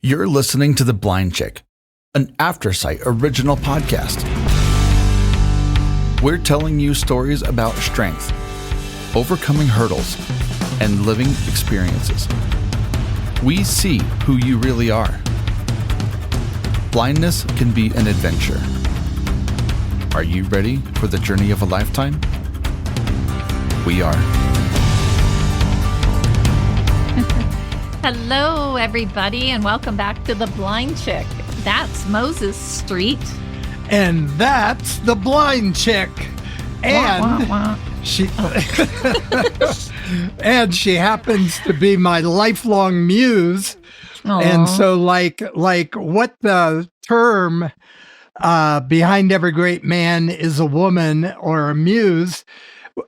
You're listening to The Blind Chick, an Aftersight original podcast. We're telling you stories about strength, overcoming hurdles, and living experiences. We see who you really are. Blindness can be an adventure. Are you ready for the journey of a lifetime? We are. Hello, everybody, and welcome back to The Blind Chick. That's Moses Street. And that's the Blind Chick. And she and she happens to be my lifelong muse. Aww. And so like what the term behind every great man is a woman or a muse.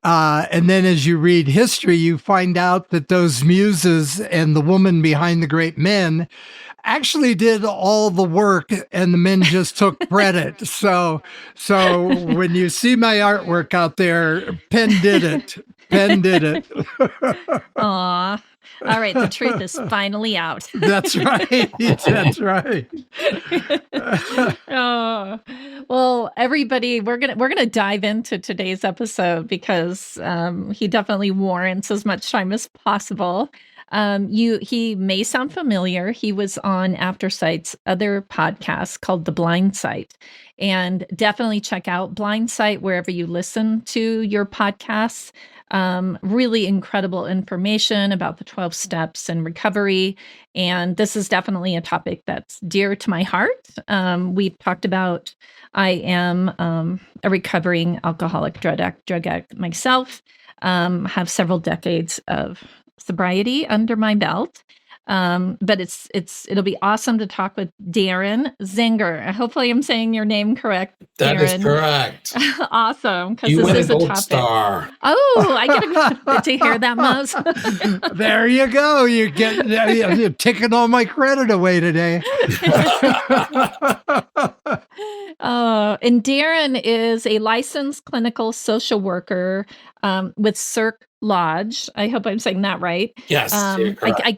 And then as you read history, you find out that those muses and the woman behind the great men actually did all the work and the men just took credit. So when you see my artwork out there, Penn did it. Penn did it. Aw. All right, the truth is finally out. That's right. That's right. Oh, well, everybody, we're gonna dive into today's episode because he definitely warrants as much time as possible. He may sound familiar. He was on Aftersight's other podcast called The Blind Sight, and definitely check out Blind Sight wherever you listen to your podcasts. Really incredible information about the 12 steps and recovery. And this is definitely a topic that's dear to my heart. We've talked about, I am a recovering alcoholic drug addict myself, have several decades of sobriety under my belt. But it'll be awesome to talk with Darran Zenger. Hopefully I'm saying your name correct, Darran. That is correct. Awesome, because this is a topic. Star. Oh, I get to hear that, Mose. There you go. You're taking all my credit away today. And Darran is a licensed clinical social worker with Cirque Lodge. I hope I'm saying that right. Yes.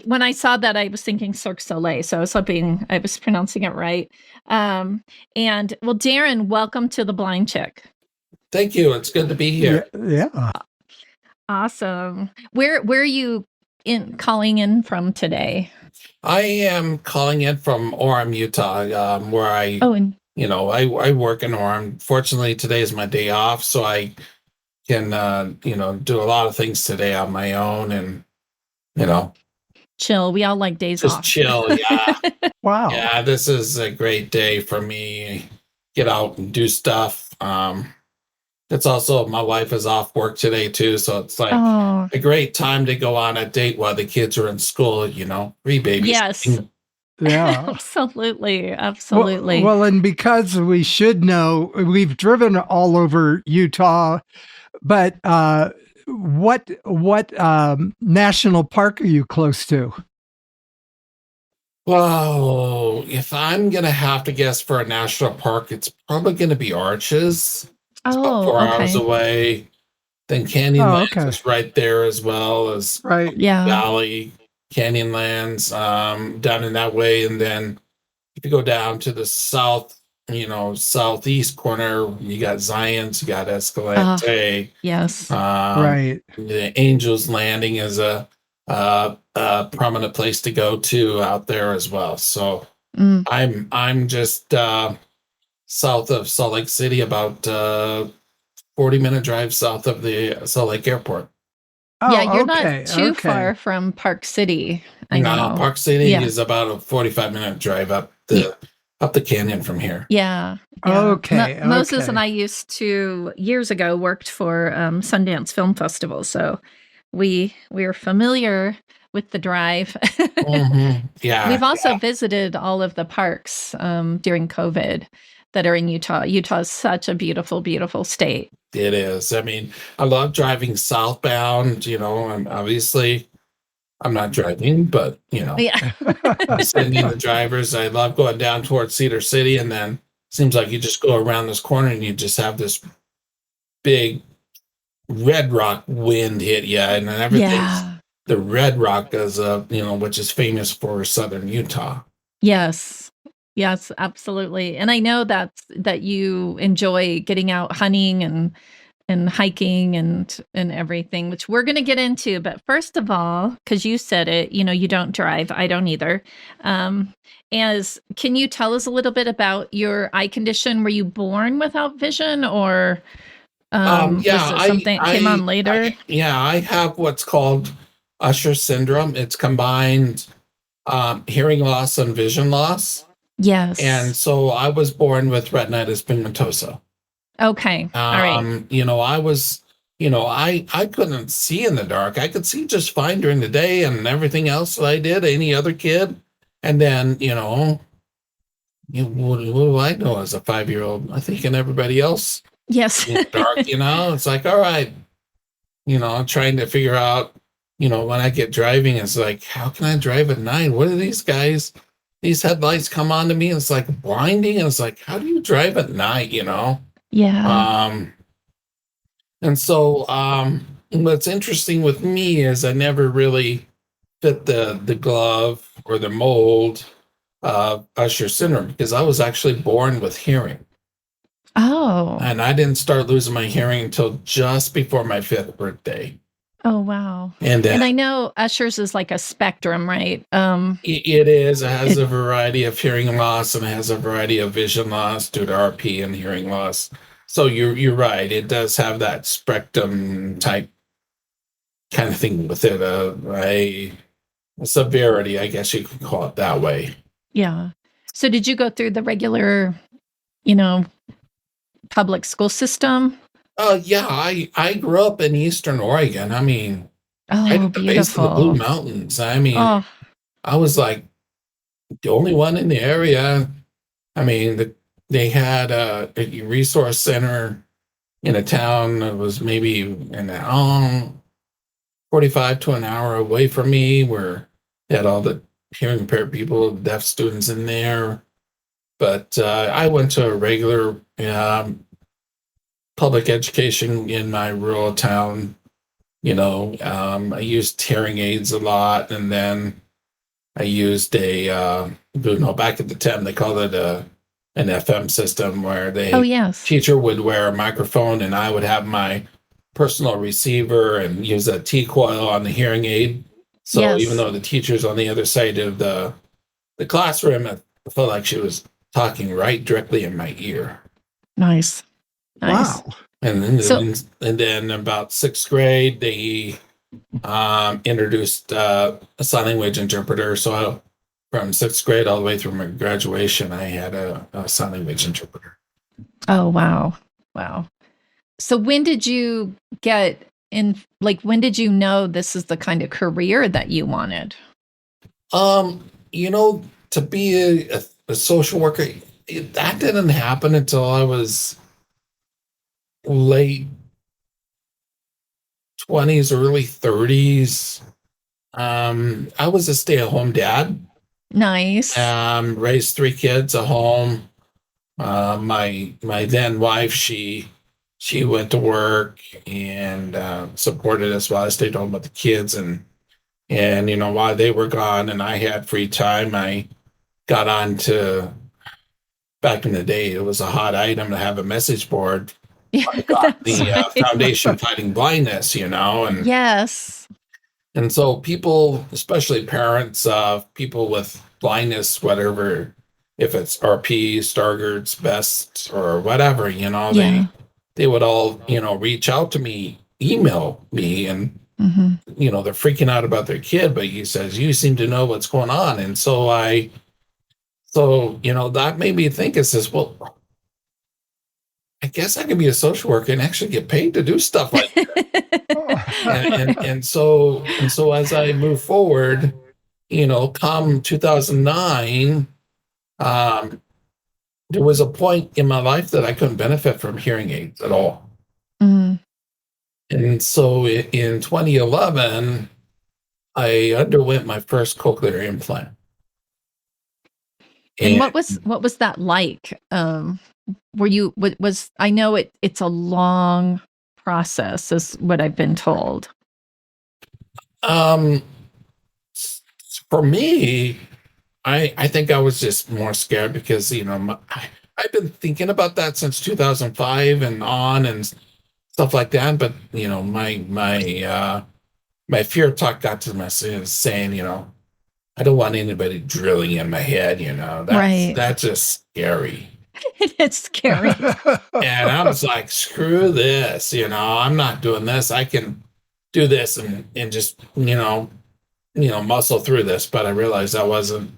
When I saw that, I was thinking Cirque Soleil, so I was hoping I was pronouncing it right. And well, Darran, welcome to The Blind Chick. Thank you. It's good to be here. Yeah. Awesome. Where are you calling in from today? I am calling in from Moran, Utah, where I work in Moran. Fortunately, today is my day off, so I can do a lot of things today on my own and chill. We all like days off. Just chill, yeah. Wow. Yeah, this is a great day for me. Get out and do stuff. It's also, my wife is off work today too, so it's like a great time to go on a date while the kids are in school, babies. Yes. Yeah. Absolutely. Well, and because we should know, we've driven all over Utah, but what national park are you close to? Well, if I'm going to have to guess for a national park, it's probably going to be Arches. It's about 4 hours away. Then Canyonlands is right there as well as Valley, Canyonlands, down in that way. And then if you go down to the south, southeast corner, you got Zion's, you got Escalante. Yes. Right. The Angels Landing is a prominent place to go to out there as well. So I'm just south of Salt Lake City, about 40-minute drive south of the Salt Lake Airport. Yeah, you're not too far from Park City. I know. Park City is about a 45-minute drive up the canyon from here. Yeah. Okay. Moses and I used to, years ago, worked for Sundance Film Festival, so we are familiar with the drive. Mm-hmm. Yeah. We've also visited all of the parks during COVID that are in Utah. Utah is such a beautiful, beautiful state. It is. I mean, I love driving southbound, and obviously I'm not driving, but, I'm sending the drivers. I love going down towards Cedar City, and then seems like you just go around this corner and you just have this big red rock wind hit you, and then everything's the red rock is which is famous for southern Utah. Yes. Yes, absolutely. And I know that you enjoy getting out hunting and hiking and everything, which we're gonna get into. But first of all, because you said it, you don't drive. I don't either. Um, can you tell us a little bit about your eye condition? Were you born without vision, or was Yeah, it something that came on later? I have what's called Usher Syndrome. It's combined hearing loss and vision loss. Yes. And so I was born with retinitis pigmentosa. Okay. All right. I was, I couldn't see in the dark. I could see just fine during the day and everything else that I did, any other kid. And then, what do I know as a 5-year-old? I think, and everybody else Yes. in the dark, it's like, all right, trying to figure out, when I get driving, it's like, how can I drive at night? What are these guys? These headlights come on to me. And it's like blinding. And it's like, how do you drive at night? Yeah. And so what's interesting with me is I never really fit the glove or the mold of Usher syndrome because I was actually born with hearing. Oh. And I didn't start losing my hearing until just before my 5th birthday. Oh, wow. And I know Usher's is like a spectrum, right? It is. It has a variety of hearing loss and it has a variety of vision loss due to RP and hearing loss. So you're right. It does have that spectrum type kind of thing with it. A severity, I guess you could call it that way. Yeah. So did you go through the regular, public school system? Yeah, I grew up in Eastern Oregon. I mean, right at the base of the Blue Mountains. I mean, I was like the only one in the area. I mean, they had a resource center in a town that was maybe an hour, 45 to an hour away from me, where they had all the hearing impaired people, deaf students in there. But I went to a regular public education in my rural town. I used hearing aids a lot, and then I used back at the time they called it an FM system where teacher would wear a microphone and I would have my personal receiver and use a T-coil on the hearing aid. So even though the teacher's on the other side of the classroom, I felt like she was talking right directly in my ear. Nice. Wow. And then about 6th grade, they introduced a sign language interpreter. So from 6th grade all the way through my graduation, I had a sign language interpreter. Oh, wow. Wow. So when did you get in, when did you know this is the kind of career that you wanted? To be a social worker, that didn't happen until I was late 20s, early 30s. I was a stay-at-home dad. Nice. Raised 3 kids at home. My then wife, she went to work and supported us while I stayed home with the kids, and while they were gone and I had free time, I got on to, back in the day, it was a hot item to have a message board. I got the Foundation Fighting Blindness, and yes. And so people, especially parents of people with blindness, whatever, if it's RP, Stargardt's, Best, or whatever, they would all, reach out to me, email me, and, they're freaking out about their kid, but he says, you seem to know what's going on. And so that made me think, it says, well, I guess I can be a social worker and actually get paid to do stuff like that. and so as I move forward, come 2009, there was a point in my life that I couldn't benefit from hearing aids at all. Mm. And so in 2011, I underwent my first cochlear implant. And what was that like? I know it's a long process, is what I've been told. For me, I think I was just more scared because, I've been thinking about that since 2005 and on and stuff like that. But, my fear talk got to me saying, I don't want anybody drilling in my head, that's just scary. It's scary. And I was like, screw this, I'm not doing this. I can do this and just, muscle through this. But I realized that wasn't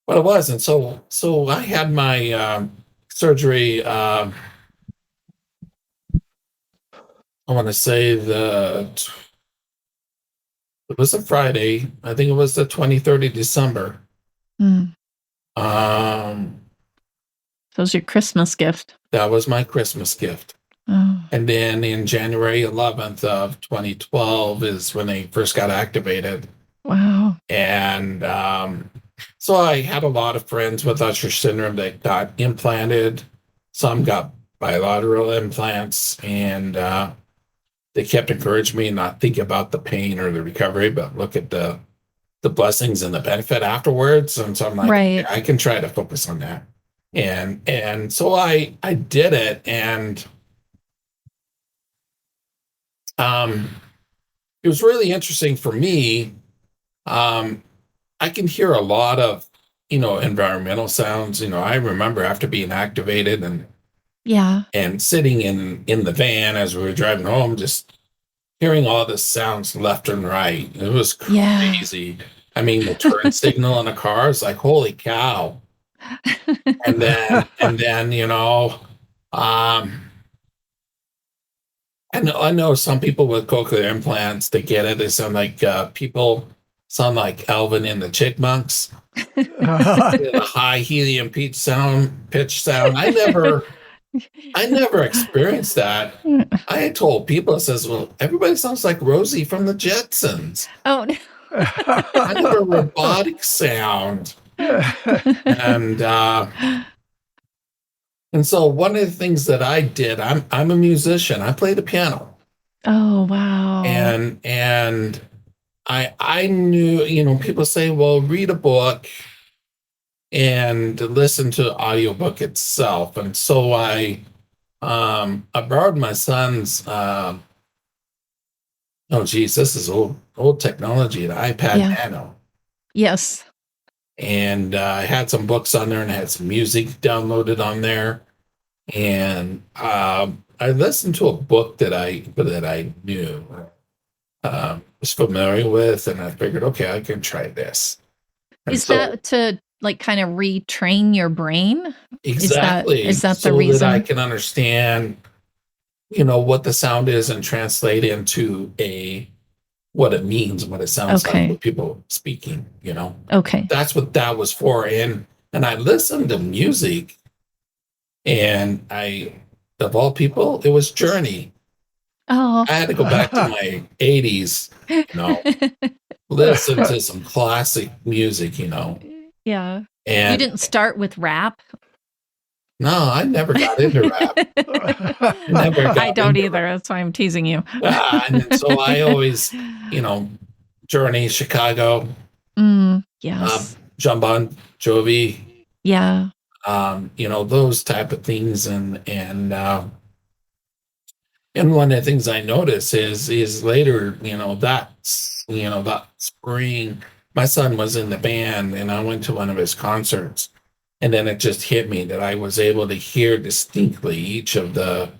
what it was. And so I had my surgery. I want to say it was a Friday. I think it was the 23rd of December. That was your Christmas gift. That was my Christmas gift. Oh. And then in January 11th of 2012 is when they first got activated. Wow. And so I had a lot of friends with Usher Syndrome that got implanted. Some got bilateral implants, and they kept encouraging me not think about the pain or the recovery, but look at the blessings and the benefit afterwards. And so I'm like, right. I can try to focus on that. And so I did it, and it was really interesting for me. I can hear a lot of, environmental sounds. I remember after being activated and sitting in the van as we were driving home, just hearing all the sounds left and right. It was crazy. Yeah. I mean, the turn signal in a car is like, holy cow. and then I know some people with cochlear implants, they get it. They sound like people sound like Alvin and the Chipmunks. The high helium pitch sound. I never experienced that. I had told people, it says, well, everybody sounds like Rosie from the Jetsons. Oh, no. I never robotic sound. And so one of the things that I did, I'm a musician. I play the piano. Oh, wow. And I knew, people say, well, read a book and listen to the audiobook itself. And so I borrowed my son's this is old technology, the iPad Nano. Yes. And I had some books on there and I had some music downloaded on there. And I listened to a book that I knew, was familiar with, and I figured, okay, I can try this. And is that to like kind of retrain your brain? Exactly. Is that the reason? That I can understand, what the sound is and translate into what it means, what it sounds like with people speaking, Okay. That's what that was for. And I listened to music, and of all people, it was Journey. Oh. I had to go back to my 80s, listen to some classic music, Yeah. And you didn't start with rap? No, I never got into rap. I don't either. That's why I'm teasing you. And so I always, Journey, Chicago. Yes. John Bon Jovi. Yeah. Those type of things. And one of the things I notice is later, that spring, my son was in the band and I went to one of his concerts. And then it just hit me that I was able to hear distinctly each of the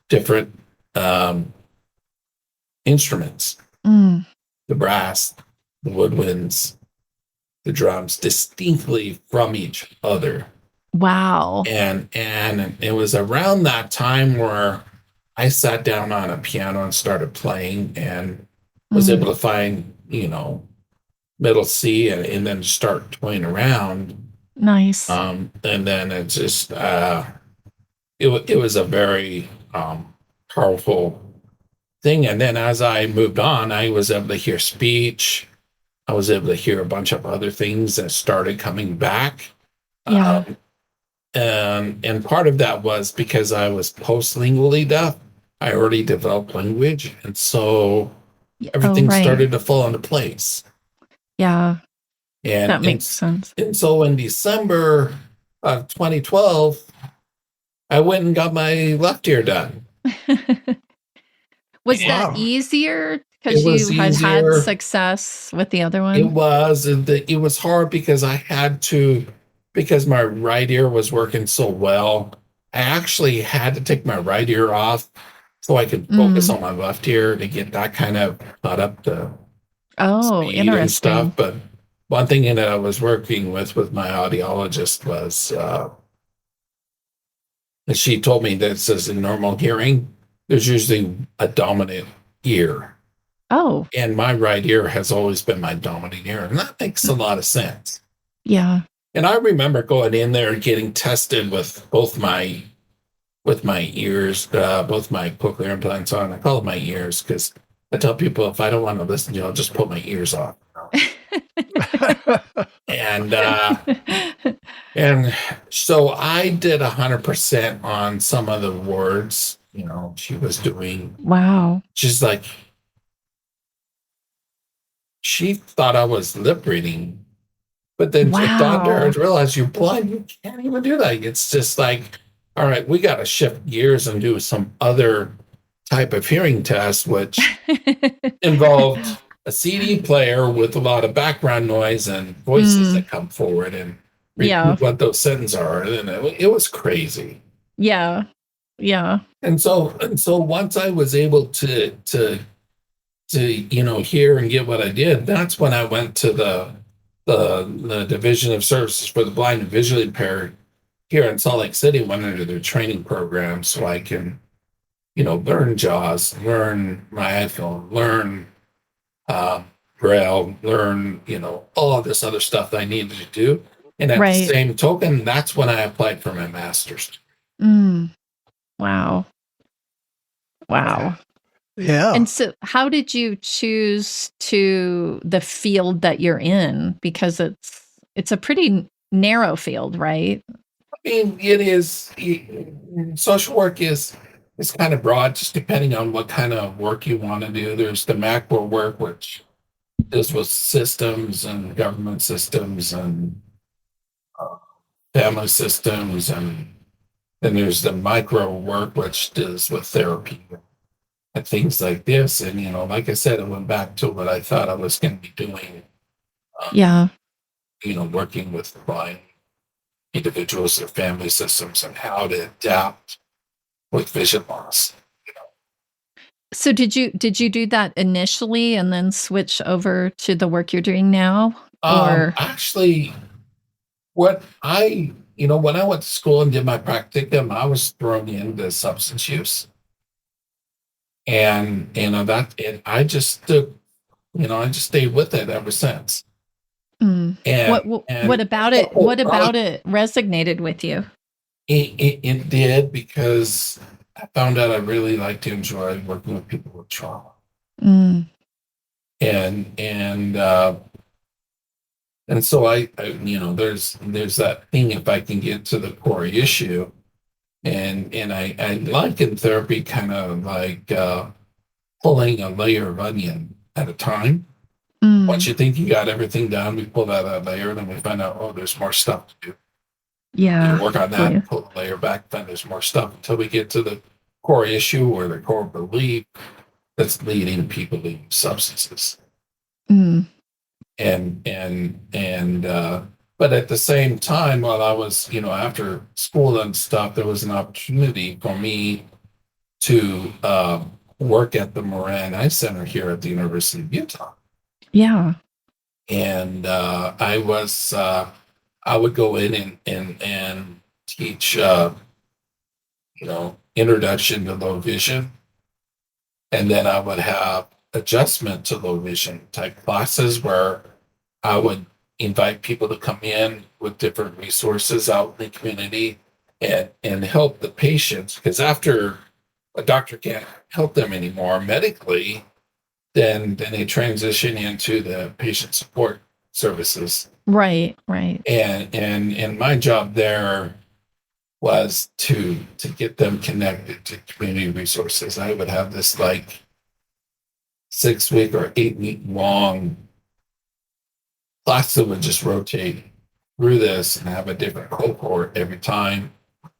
different instruments, the brass, the woodwinds, the drums, distinctly from each other. Wow. And it was around that time where I sat down on a piano and started playing and was able to find, middle C and then start toying around. Nice. And then it just it was a very powerful thing. And then as I moved on, I was able to hear speech. I was able to hear a bunch of other things that started coming back. Yeah. And part of that was because I was post-lingually deaf. I already developed language, and so everything started to fall into place. Yeah. And that makes sense. And so in December of 2012, I went and got my left ear done. Was that easier because you had success with the other one? It was. It was hard because I had to, because my right ear was working so well. I actually had to take my right ear off so I could focus on my left ear to get that kind of caught up to speed and stuff. But one thing that I was working with my audiologist was, she told me that says in normal hearing, there's usually a dominant ear. Oh. And my right ear has always been my dominant ear. And that makes a lot of sense. Yeah. And I remember going in there and getting tested with both my ears, both my cochlear implants on. I call them my ears because I tell people if I don't want to listen to you, I'll just put my ears off. And so I did 100% on some of the words, she was doing. Wow. She's like, she thought I was lip reading, but then it dawned on her to realize you're blind. You can't even do that. It's just like, all right, we got to shift gears and do some other type of hearing test, which involved a CD player with a lot of background noise and voices that come forward and repeat what those sentences are. And it was crazy. Yeah. Yeah. And so once I was able to hear and get what I did, that's when I went to the Division of Services for the Blind and Visually Impaired here in Salt Lake City, went into their training program so I can, learn JAWS, learn my iPhone, learn Braille, learn, all of this other stuff that I needed to do. And at the same token, that's when I applied for my master's. Wow. Wow. Yeah. And so how did you choose the field that you're in? Because it's a pretty narrow field, right? I mean, it is. Social work is kind of broad, just depending on what kind of work you want to do. There's the macro work, which deals with systems and government systems and family systems, and then there's the micro work, which deals with therapy and things like this. And, like I said, I went back to what I thought I was going to be doing. Working with blind individuals, their family systems, and how to adapt with vision loss. So did you do that initially and then switch over to the work you're doing now? Or actually, when I went to school and did my practicum, I was thrown into substance use. And I just stayed with it ever since. And what about it? What about it resonated with you? It did, because I found out I really like to enjoy working with people with trauma. And so I there's that thing, if I can get to the core issue, and I liken therapy kind of like pulling a layer of onion at a time. Once you think you got everything done, we pull that layer, and then we find out, there's more stuff to do. Work on that, pull the layer back, then there's more stuff until we get to the core issue or the core belief that's leading people to use substances. But at the same time, while I was, after school and stuff, there was an opportunity for me to work at the Moran Eye Center here at the University of Utah. Yeah. And I would go in and teach, introduction to low vision. And then I would have adjustment to low vision type classes where I would invite people to come in with different resources out in the community and help the patients. Because after a doctor can't help them anymore medically, then they transition into the patient support services. Right. And my job there was to get them connected to community resources. I would have this 6-week or 8-week long classes would just rotate through this and have a different cohort every time.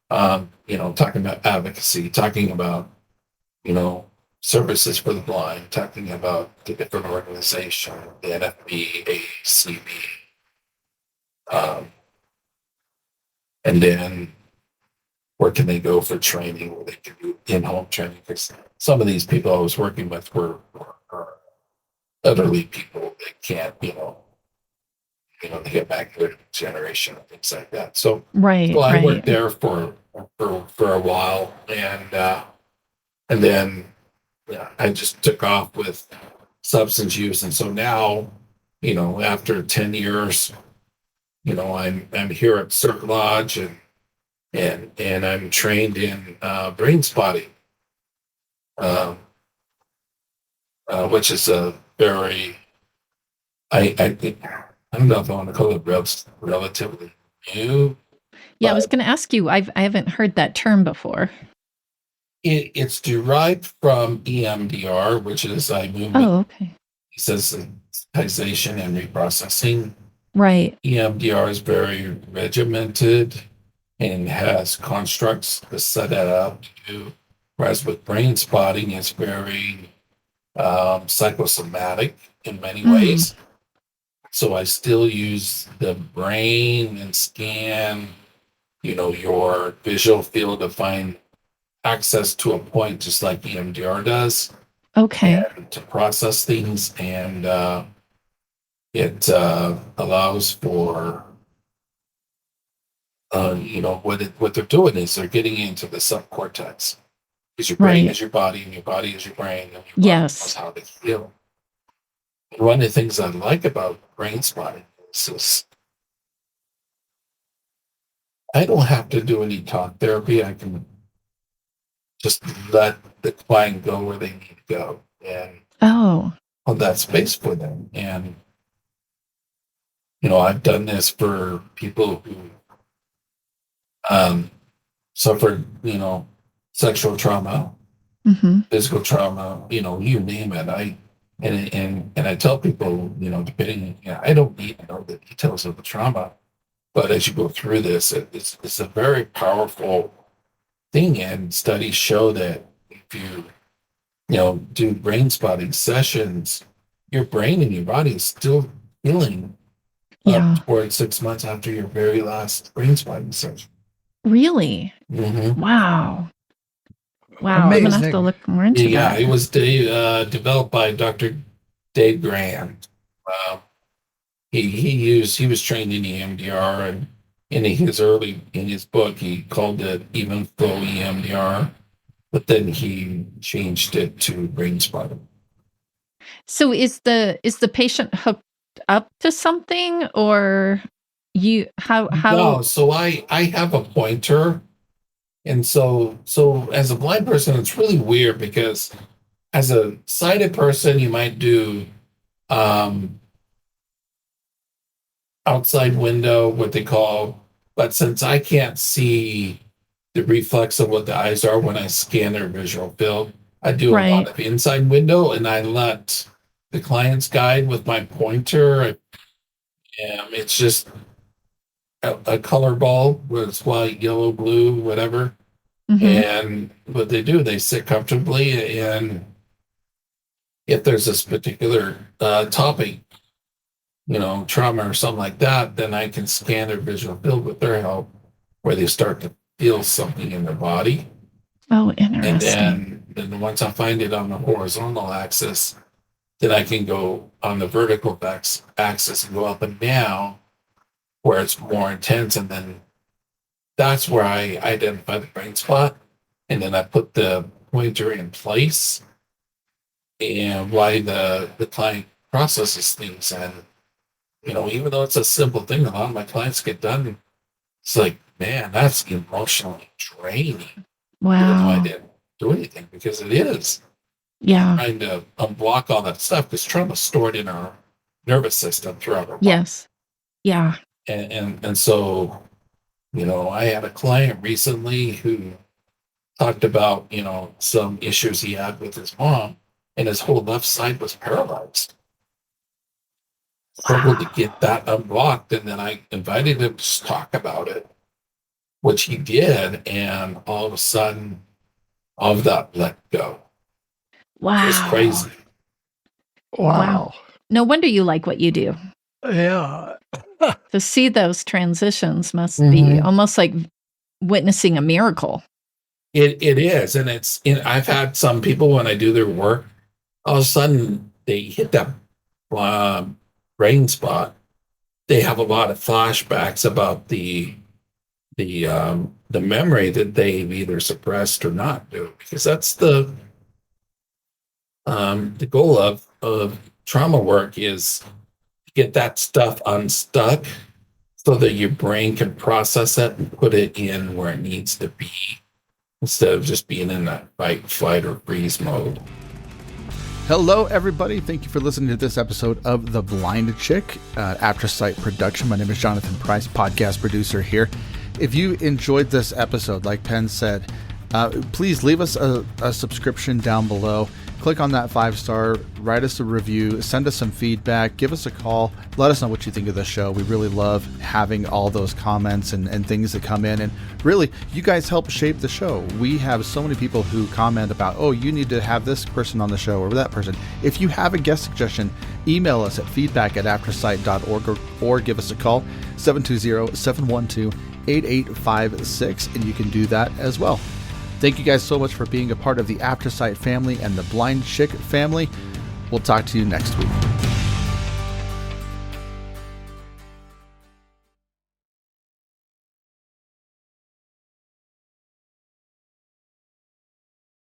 Talking about advocacy, talking about, services for the blind, talking about the different organization, the NFB, ACB, and then where can they go for training, where they can do in-home training, because some of these people I was working with were elderly people that can't, they get back to generation and things like that. So, I worked there for a while, and then I just took off with substance use, and so now, after 10 years, I'm here at Cirque Lodge, and I'm trained in Brainspotting, which is a very I don't know if I want to call it relatively new. Yeah, I was going to ask you. I haven't heard that term before. It's derived from EMDR, which is eye movement desensitization and reprocessing. Right. EMDR is very regimented and has constructs to set it up to do. Whereas with brain spotting, it's very psychosomatic in many ways. So I still use the brain and scan, your visual field to find access to a point, just like EMDR does. Okay. And to process things, and it allows for, what they're doing is they're getting into the subcortex, because your brain is your body, and your body is your brain, and your body knows how they feel. And one of the things I like about brain spotting is I don't have to do any talk therapy. I can just let the client go where they need to go, and hold that space for them. And I've done this for people who suffered, sexual trauma, physical trauma, you name it. And I tell people, depending, I don't need to know the details of the trauma, but as you go through this, it's a very powerful thing. And studies show that if you, do brain spotting sessions, your brain and your body is still healing up towards 6 months after your very last brain spotting session. Really? Mm-hmm. Wow. Amazing. I'm gonna have to look more into that. Yeah, it was developed by Dr. Dave Grant. He was trained in EMDR, and in his book he called it even flow EMDR, but then he changed it to brain spotting. So is the patient hooked up to something, or how? No, so I have a pointer. And so as a blind person, it's really weird, because as a sighted person, you might do outside window, what they call, but since I can't see the reflex of what the eyes are when I scan their visual field, I do a lot of inside window, and I let the clients guide with my pointer. It's just a color ball, whether it's white, yellow, blue, whatever. And what they do, they sit comfortably, and if there's this particular topic, trauma or something like that, then I can scan their visual field with their help, where they start to feel something in their body. Oh, interesting. And then once I find it on the horizontal axis, then I can go on the vertical axis and go up and down where it's more intense, and then that's where I identify the brain spot, and then I put the pointer in place, and why the client processes things. And even though it's a simple thing, a lot of my clients get done. It's like, man, that's emotionally draining. Wow. Even though I didn't do anything, because it is. Yeah. Trying to unblock all that stuff, because trauma is stored in our nervous system throughout our body. Yes. Yeah. And so, I had a client recently who talked about, some issues he had with his mom, and his whole left side was paralyzed. struggled to get that unblocked. And then I invited him to talk about it, which he did. And all of a sudden, all of that let go. Wow. It was crazy. Wow. No wonder you like what you do. Yeah. To see those transitions must be almost like witnessing a miracle. It is. And I've had some people, when I do their work, all of a sudden they hit that brain spot. They have a lot of flashbacks about the memory that they've either suppressed or not do, because that's the goal of trauma work, is to get that stuff unstuck so that your brain can process it and put it in where it needs to be, instead of just being in that fight, flight, or freeze mode. Hello, everybody. Thank you for listening to this episode of The Blind Chick, After Sight production. My name is Jonathan Price, podcast producer here. If you enjoyed this episode, like Penn said, please leave us a subscription down below. Click on that 5-star, write us a review, send us some feedback, give us a call, let us know what you think of the show. We really love having all those comments and things that come in. And really, you guys help shape the show. We have so many people who comment about, oh, you need to have this person on the show or that person. If you have a guest suggestion, email us at feedback@aftersight.org or give us a call, 720-712-8856, and you can do that as well. Thank you guys so much for being a part of the After Sight family and the Blind Chick family. We'll talk to you next week.